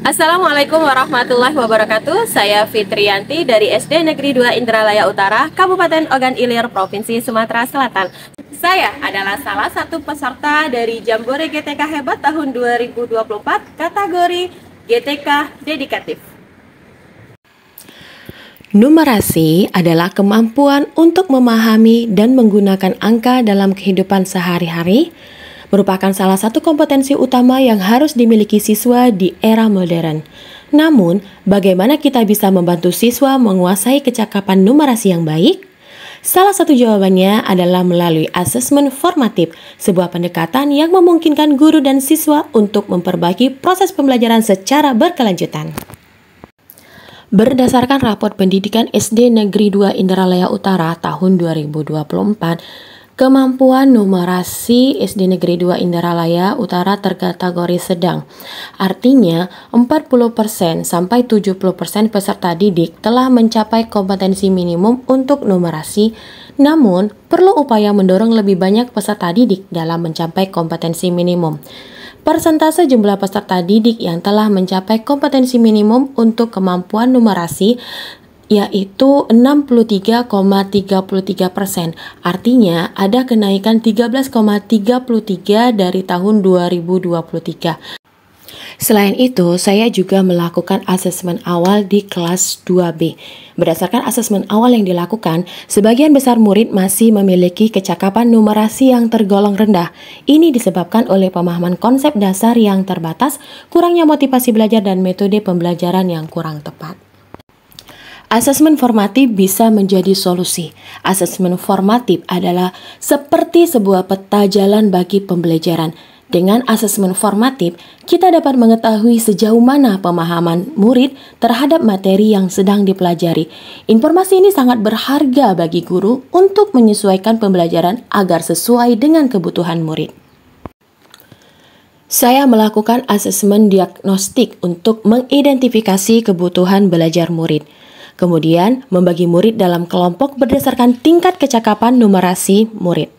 Assalamualaikum warahmatullahi wabarakatuh. Saya Fitriyanti dari SD Negeri 2 Indralaya Utara, Kabupaten Ogan Ilir, Provinsi Sumatera Selatan. Saya adalah salah satu peserta dari Jambore GTK Hebat tahun 2024 kategori GTK Dedikatif. Numerasi adalah kemampuan untuk memahami dan menggunakan angka dalam kehidupan sehari-hari, merupakan salah satu kompetensi utama yang harus dimiliki siswa di era modern. Namun, bagaimana kita bisa membantu siswa menguasai kecakapan numerasi yang baik? Salah satu jawabannya adalah melalui asesmen formatif, sebuah pendekatan yang memungkinkan guru dan siswa untuk memperbaiki proses pembelajaran secara berkelanjutan. Berdasarkan raport pendidikan SD Negeri 2 Indralaya Utara tahun 2024, kemampuan numerasi SD Negeri 2 Indralaya Utara terkategori sedang. Artinya, 40% sampai 70% peserta didik telah mencapai kompetensi minimum untuk numerasi, namun perlu upaya mendorong lebih banyak peserta didik dalam mencapai kompetensi minimum. Persentase jumlah peserta didik yang telah mencapai kompetensi minimum untuk kemampuan numerasi yaitu 63,33%. Artinya ada kenaikan 13,33 dari tahun 2023. Selain itu, saya juga melakukan asesmen awal di kelas 2B. Berdasarkan asesmen awal yang dilakukan, sebagian besar murid masih memiliki kecakapan numerasi yang tergolong rendah. Ini disebabkan oleh pemahaman konsep dasar yang terbatas, kurangnya motivasi belajar dan metode pembelajaran yang kurang tepat. Asesmen formatif bisa menjadi solusi. Asesmen formatif adalah seperti sebuah peta jalan bagi pembelajaran. Dengan asesmen formatif, kita dapat mengetahui sejauh mana pemahaman murid terhadap materi yang sedang dipelajari. Informasi ini sangat berharga bagi guru untuk menyesuaikan pembelajaran agar sesuai dengan kebutuhan murid. Saya melakukan asesmen diagnostik untuk mengidentifikasi kebutuhan belajar murid. Kemudian, membagi murid dalam kelompok berdasarkan tingkat kecakapan numerasi murid.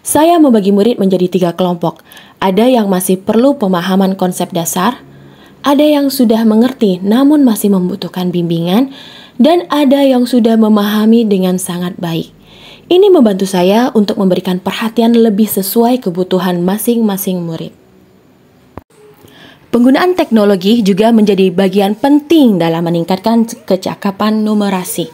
Saya membagi murid menjadi 3 kelompok. Ada yang masih perlu pemahaman konsep dasar, ada yang sudah mengerti namun masih membutuhkan bimbingan, dan ada yang sudah memahami dengan sangat baik. Ini membantu saya untuk memberikan perhatian lebih sesuai kebutuhan masing-masing murid. Penggunaan teknologi juga menjadi bagian penting dalam meningkatkan kecakapan numerasi.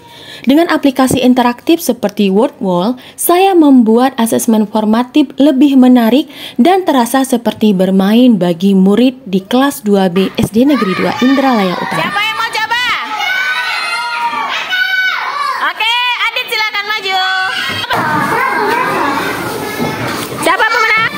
Dengan aplikasi interaktif seperti WordWall, saya membuat asesmen formatif lebih menarik dan terasa seperti bermain bagi murid di kelas 2B SD Negeri 2 Indralaya Utara. Siapa yang mau coba? Oke, Adit silakan maju. Siapa pemenang?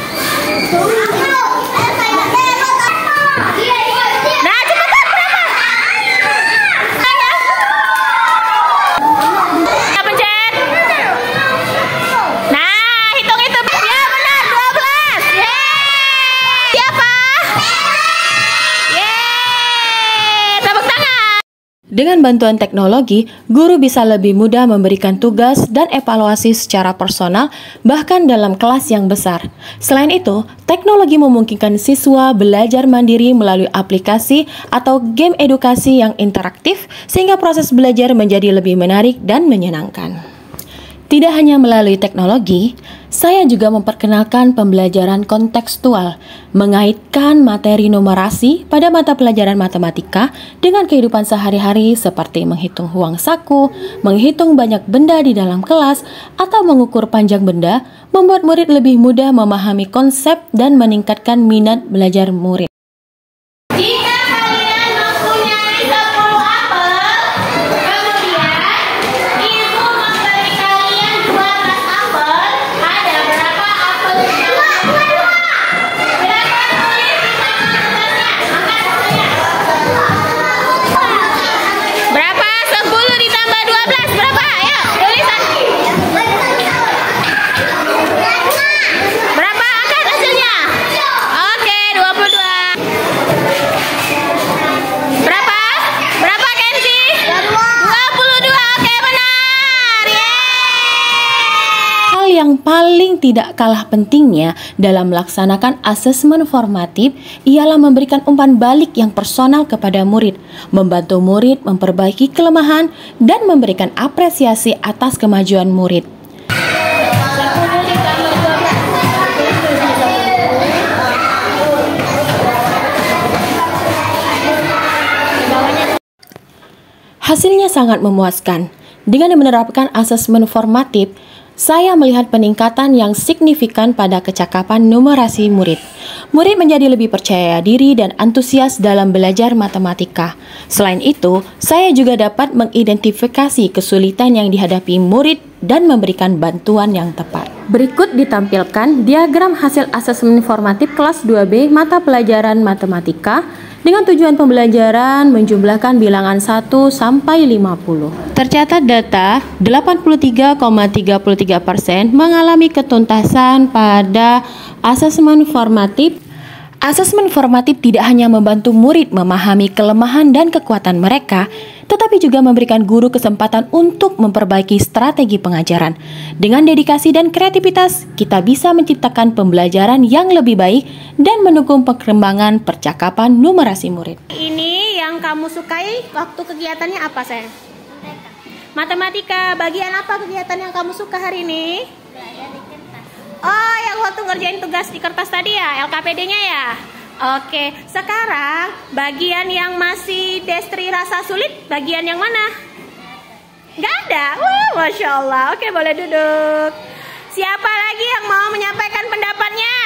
Dengan bantuan teknologi, guru bisa lebih mudah memberikan tugas dan evaluasi secara personal, bahkan dalam kelas yang besar. Selain itu, teknologi memungkinkan siswa belajar mandiri melalui aplikasi atau game edukasi yang interaktif, sehingga proses belajar menjadi lebih menarik dan menyenangkan. Tidak hanya melalui teknologi, saya juga memperkenalkan pembelajaran kontekstual, mengaitkan materi numerasi pada mata pelajaran matematika dengan kehidupan sehari-hari seperti menghitung uang saku, menghitung banyak benda di dalam kelas, atau mengukur panjang benda, membuat murid lebih mudah memahami konsep dan meningkatkan minat belajar murid. Berapa angka hasilnya? Oke, 22. paling tidak kalah pentingnya dalam melaksanakan asesmen formatif ialah memberikan umpan balik yang personal kepada murid, membantu murid memperbaiki kelemahan, dan memberikan apresiasi atas kemajuan murid. Hasilnya sangat memuaskan. Dengan menerapkan asesmen formatif, saya melihat peningkatan yang signifikan pada kecakapan numerasi murid. Murid menjadi lebih percaya diri dan antusias dalam belajar matematika. Selain itu, saya juga dapat mengidentifikasi kesulitan yang dihadapi murid dan memberikan bantuan yang tepat. Berikut ditampilkan diagram hasil asesmen formatif kelas 2B mata pelajaran matematika dengan tujuan pembelajaran menjumlahkan bilangan 1 sampai 50. Tercatat data 83,33% mengalami ketuntasan pada asesmen formatif. Asesmen formatif tidak hanya membantu murid memahami kelemahan dan kekuatan mereka, tetapi juga memberikan guru kesempatan untuk memperbaiki strategi pengajaran. Dengan dedikasi dan kreativitas, kita bisa menciptakan pembelajaran yang lebih baik dan mendukung perkembangan percakapan numerasi murid. Ini yang kamu sukai waktu kegiatannya apa, sayang? Matematika. Bagian apa kegiatan yang kamu suka hari ini? Oh, yang waktu ngerjain tugas di kertas tadi ya, LKPD-nya ya? Oke, sekarang bagian yang masih Destri rasa sulit, bagian yang mana? Gak ada? Wah, Masya Allah. Oke, boleh duduk. Siapa lagi yang mau menyampaikan pendapatnya?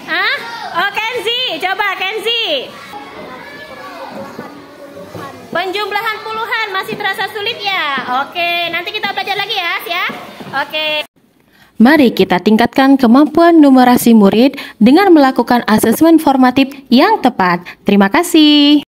Hah? Oh, Kenzi. Coba, Kenzi. Penjumlahan puluhan masih terasa sulit ya? Oke, nanti kita belajar lagi ya? Oke. Mari kita tingkatkan kemampuan numerasi murid dengan melakukan asesmen formatif yang tepat. Terima kasih.